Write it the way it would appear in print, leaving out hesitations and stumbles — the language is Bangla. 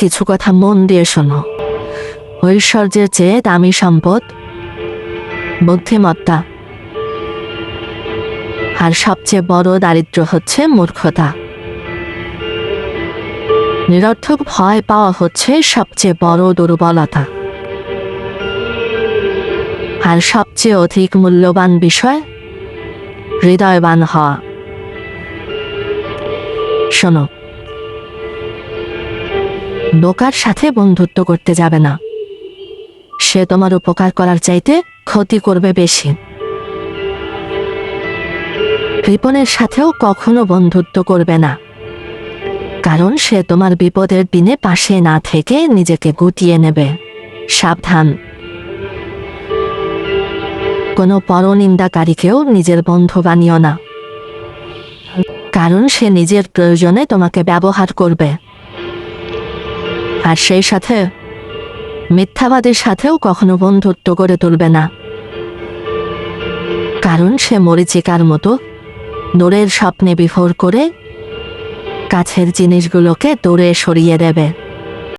কিছু কথা মন দিয়ে শোনো। ঐশ্বর্যের চেয়ে দামি সম্পদ বুদ্ধিমত্তা, আর সবচেয়ে বড় দারিদ্র্য হচ্ছে মূর্খতা। নিরর্থক ভয় পাওয়া হচ্ছে সবচেয়ে বড় দুর্বলতা। আর সবচেয়ে অধিক মূল্যবান বিষয় হৃদয়বান হওয়া। শোনো, বোকার সাথে বন্ধুত্ব করতে যাবে না। সে তোমার উপকার করার চাইতে ক্ষতি করবে বেশি। কৃপণের সাথেও কখনো বন্ধুত্ব করবে না, কারণ সে তোমার বিপদের দিনে পাশে না থেকে নিজেকে গুটিয়ে নেবে। সাবধান, কোনো পরনিন্দাকারীকেও নিজের বন্ধু বানিও না, কারণ সে নিজের প্রয়োজনে তোমাকে ব্যবহার করবে। আর সেই সাথে মিথ্যাবাদীর সাথেও কখনো বন্ধুত্ব করে তুলবে না, কারণ সে মরীচিকার মতো দূরের স্বপ্নে বিভোর করে কাছের জিনিসগুলোকে দূরে সরিয়ে দেবে।